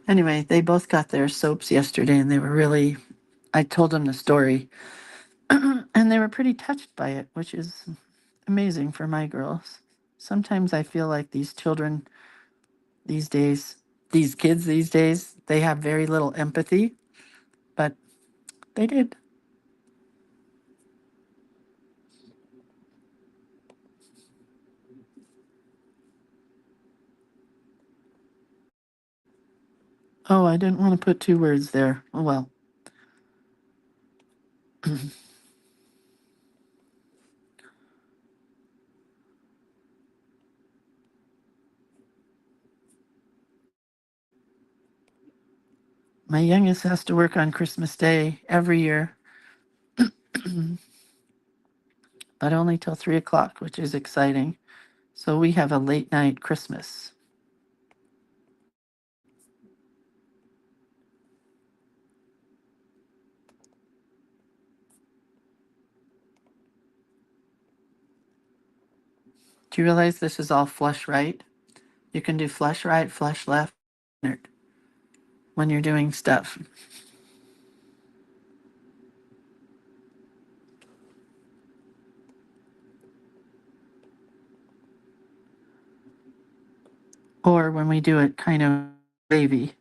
Anyway, they both got their soaps yesterday and they were really, I told them the story and they were pretty touched by it, which is amazing for my girls. Sometimes I feel like these children these days, These kids these days, they have very little empathy, but they did. Oh, I didn't want to put two words there. Oh well. My youngest has to work on Christmas Day every year, but only till 3 o'clock, which is exciting. So we have a late night Christmas. Do you realize this is all flush right? You can do flush right, flush left when you're doing stuff. Or when we do it kind of wavy.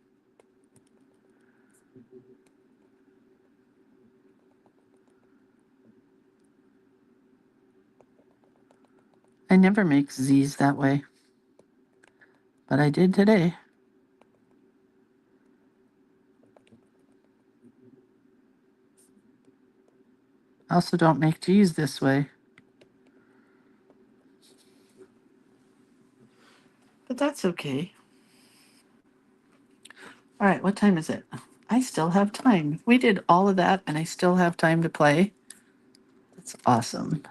I never make Z's that way, but I did today. I also don't make G's this way. But that's okay. All right, what time is it? I still have time. We did all of that and I still have time to play. That's awesome.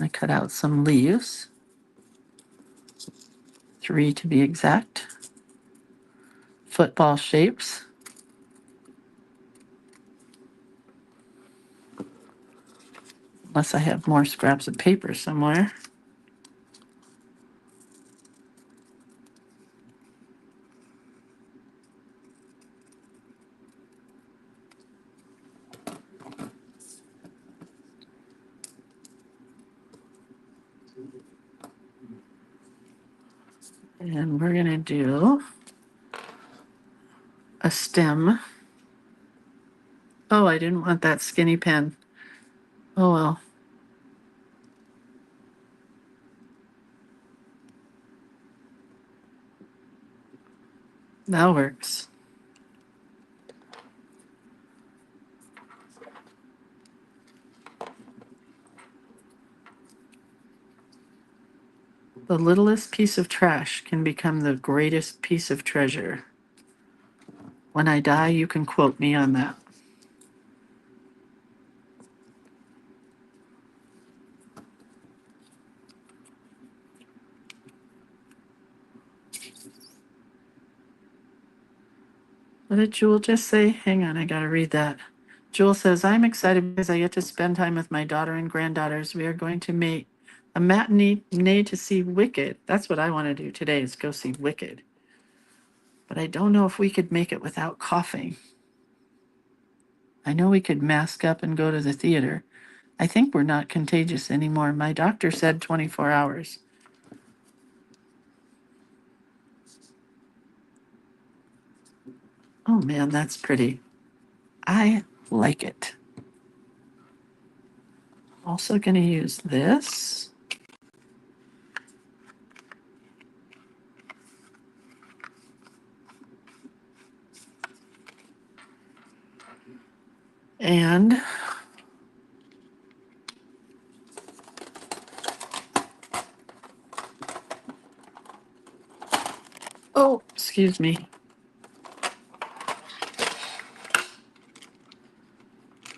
I cut out some leaves, 3 to be exact. Football shapes. Unless I have more scraps of paper somewhere. And we're going to do a stem. Oh, I didn't want that skinny pen. Oh well. That works. The littlest piece of trash can become the greatest piece of treasure. When I die, you can quote me on that. What did Jewel just say? Hang on, I gotta read that. Jewel says, I'm excited because I get to spend time with my daughter and granddaughters. We are going to make a matinee to see Wicked. That's what I want to do today is go see Wicked. But I don't know if we could make it without coughing. I know we could mask up and go to the theater. I think we're not contagious anymore. My doctor said 24 hours. Oh man, that's pretty. I like it. Also going to use this. And oh, excuse me.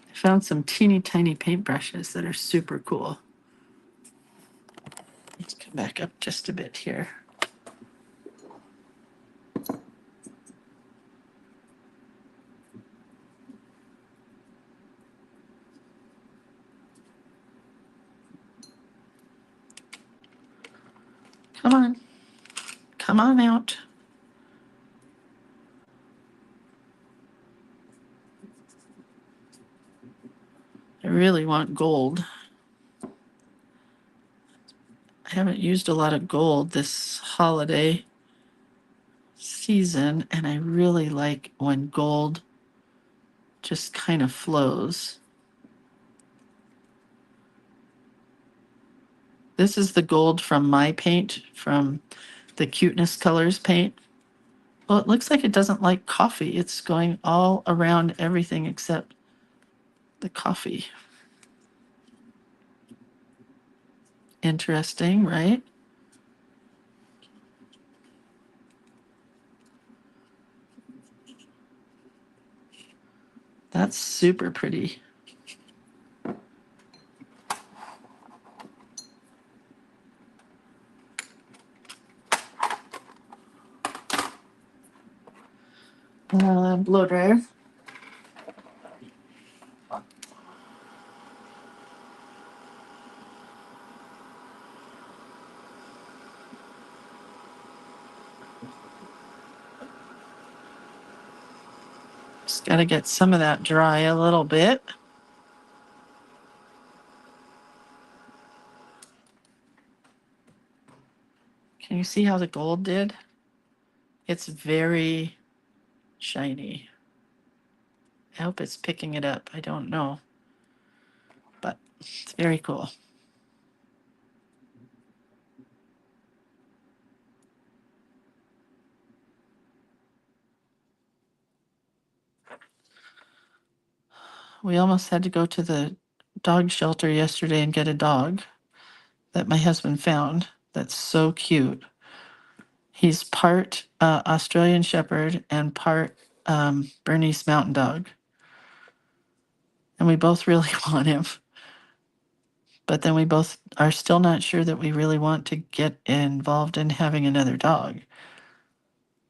I found some teeny tiny paintbrushes that are super cool. Let's come back up just a bit here. Come on. Come on out. I really want gold. I haven't used a lot of gold this holiday season, and I really like when gold just kind of flows. This is the gold from my paint, from the Cuteness Colors paint. Well, it looks like it doesn't like coffee. It's going all around everything except the coffee. Interesting, right? That's super pretty. Blow dryer. Just got to get some of that dry a little bit. Can you see how the gold did? It's very shiny. I hope it's picking it up. I don't know, but it's very cool. We almost had to go to the dog shelter yesterday and get a dog that my husband found that's so cute. He's part Australian Shepherd and part Bernese Mountain Dog. And we both really want him. But then we both are still not sure that we really want to get involved in having another dog.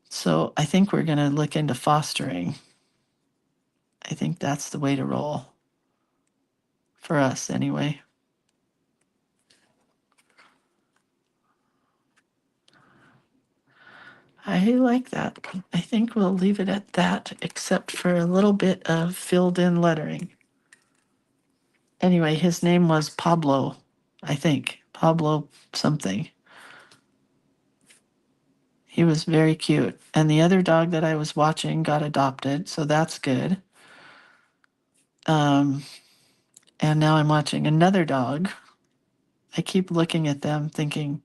So I think we're going to look into fostering. I think that's the way to roll. For us, anyway. I like that. I think we'll leave it at that, except for a little bit of filled in lettering. Anyway, his name was Pablo, I think. Pablo something. He was very cute. And the other dog that I was watching got adopted, so that's good. And now I'm watching another dog. I keep looking at them thinking,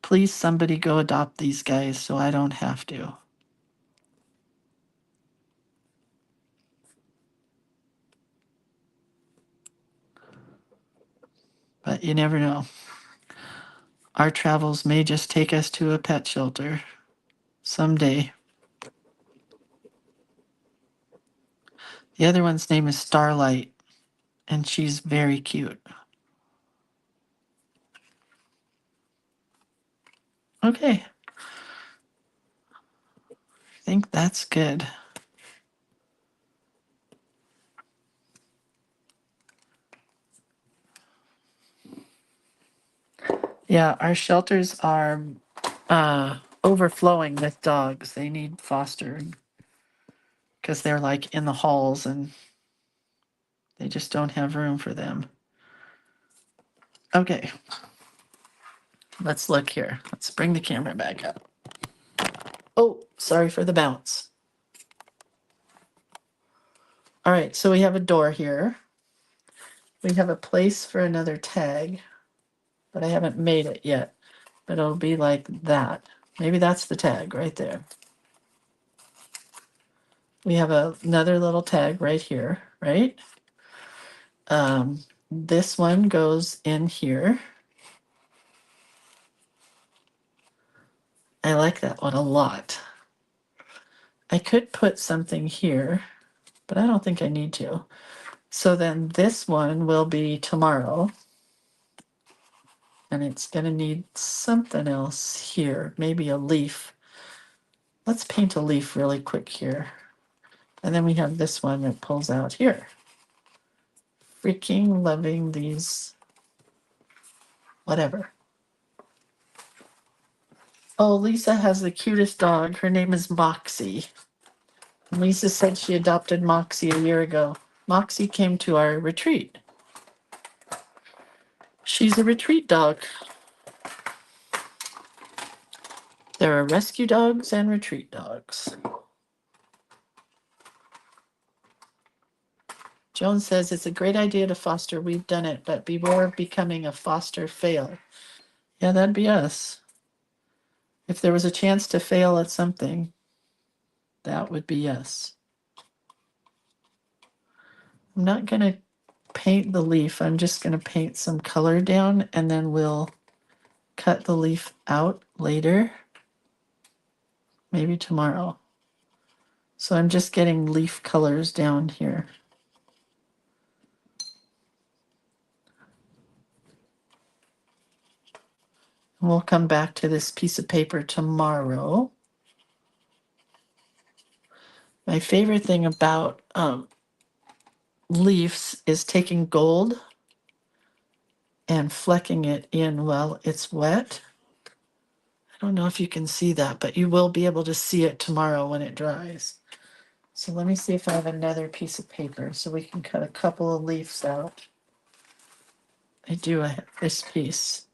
please somebody go adopt these guys so I don't have to. But you never know. Our travels may just take us to a pet shelter someday. The other one's name is Starlight, and she's very cute. Okay. I think that's good. Yeah, our shelters are overflowing with dogs. They need fostering because they're like in the halls and they just don't have room for them. Okay. Let's look here. Let's bring the camera back up. Oh, sorry for the bounce. All right, so we have a door here. We have a place for another tag, but I haven't made it yet. But it'll be like that. Maybe that's the tag right there. We have another little tag right here, right? This one goes in here. I like that one a lot. I could put something here, but I don't think I need to. So then this one will be tomorrow. And it's going to need something else here, maybe a leaf. Let's paint a leaf really quick here. And then we have this one that pulls out here. Freaking loving these, whatever. Oh, Lisa has the cutest dog. Her name is Moxie. Lisa said she adopted Moxie a year ago. Moxie came to our retreat. She's a retreat dog. There are rescue dogs and retreat dogs. Joan says it's a great idea to foster. We've done it, but beware of becoming a foster fail. Yeah, that'd be us. If there was a chance to fail at something, that would be us. I'm not going to paint the leaf. I'm just going to paint some color down, and then we'll cut the leaf out later. Maybe tomorrow. So I'm just getting leaf colors down here. We'll come back to this piece of paper tomorrow. My favorite thing about leaves is taking gold and flecking it in while it's wet. I don't know if you can see that, but you will be able to see it tomorrow when it dries. So let me see if I have another piece of paper so we can cut a couple of leaves out. I do. I have this piece.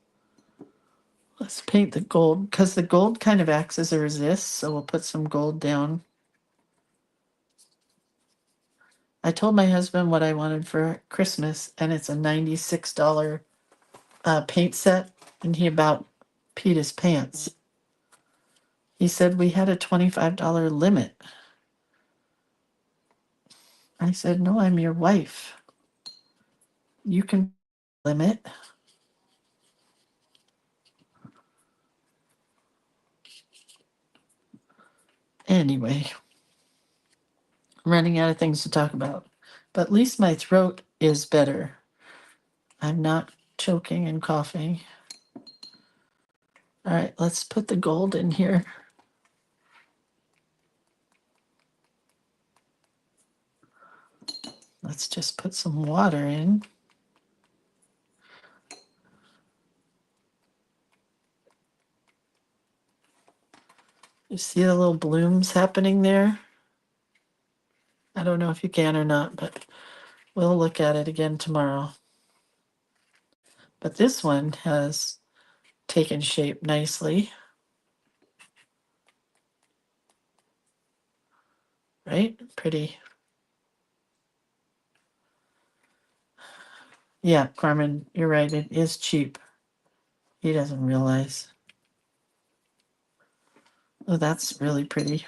Let's paint the gold because the gold kind of acts as a resist. So we'll put some gold down. I told my husband what I wanted for Christmas, and it's a $96 paint set, and he about peed his pants. He said we had a $25 limit. I said, no, I'm your wife. You can limit. Anyway, I'm running out of things to talk about. But at least my throat is better. I'm not choking and coughing. All right, let's put the gold in here. Let's just put some water in. You see the little blooms happening there? I don't know if you can or not, but we'll look at it again tomorrow. But this one has taken shape nicely. Right? Pretty. Yeah, Carmen, you're right. It is cheap. He doesn't realize. Oh, that's really pretty.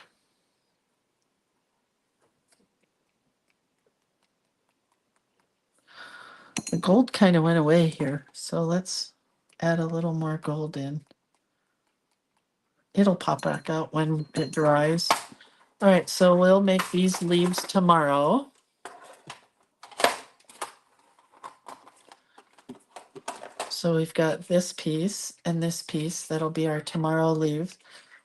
The gold kind of went away here, so let's add a little more gold in. It'll pop back out when it dries. All right, so we'll make these leaves tomorrow. So we've got this piece and this piece. That'll be our tomorrow leaves.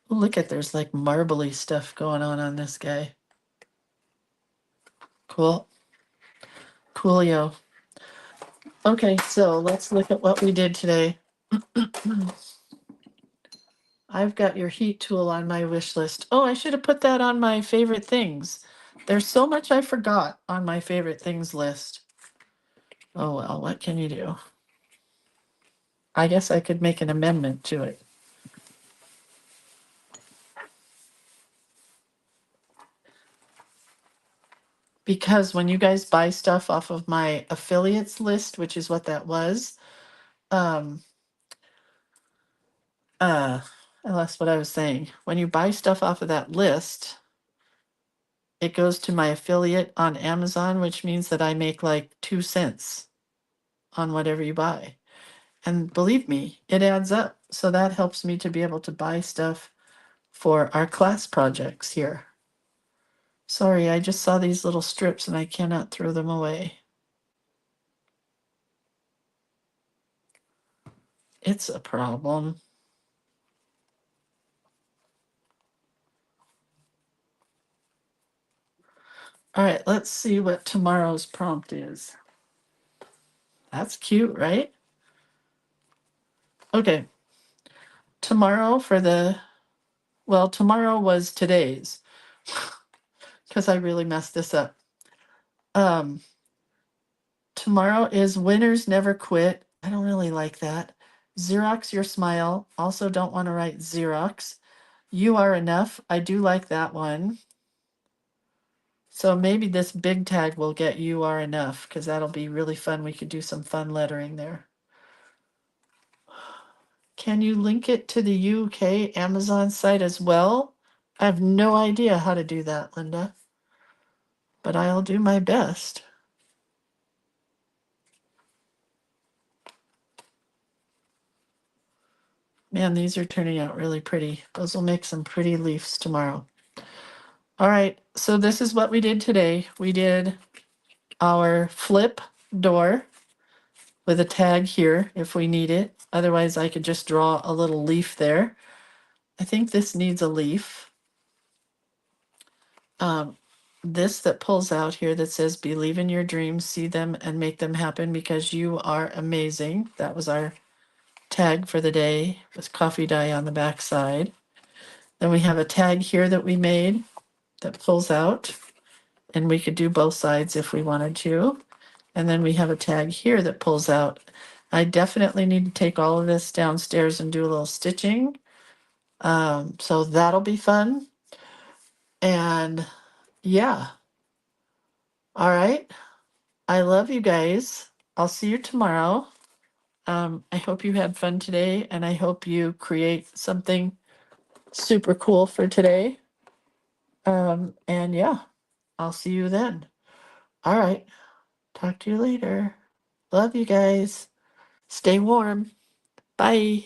Oh, look at, there's like marbly stuff going on this guy. Cool. Coolio. Okay, so let's look at what we did today. I've got your heat tool on my wish list. Oh, I should have put that on my favorite things. There's so much I forgot on my favorite things list. Oh, well, what can you do? I guess I could make an amendment to it. Because when you guys buy stuff off of my affiliates list, which is what that was, that's what I was saying. When you buy stuff off of that list, it goes to my affiliate on Amazon, which means that I make like 2 cents on whatever you buy. And believe me, it adds up. So that helps me to be able to buy stuff for our class projects here. Sorry, I just saw these little strips and I cannot throw them away. It's a problem. All right, let's see what tomorrow's prompt is. That's cute, right? Okay. Tomorrow tomorrow was today's because I really messed this up. Tomorrow is winners never quit. I don't really like that. Xerox your smile. Also don't want to write Xerox. You Are Enough. I do like that one. So maybe this big tag will get You Are Enough, because that'll be really fun. We could do some fun lettering there. Can you link it to the UK Amazon site as well? I have no idea how to do that, Linda, but I'll do my best. Man, these are turning out really pretty. Those will make some pretty leaves tomorrow. All right, so this is what we did today. We did our flip door with a tag here if we need it. Otherwise, I could just draw a little leaf there. I think this needs a leaf. This that pulls out here that says, believe in your dreams, see them, and make them happen because you are amazing. That was our tag for the day with coffee dye on the back side. Then we have a tag here that we made that pulls out, and we could do both sides if we wanted to. And then we have a tag here that pulls out. I definitely need to take all of this downstairs and do a little stitching. So that'll be fun. And yeah. All right. I love you guys. I'll see you tomorrow. I hope you had fun today, and I hope you create something super cool for today. And yeah, I'll see you then. All right. Talk to you later. Love you guys. Stay warm. Bye.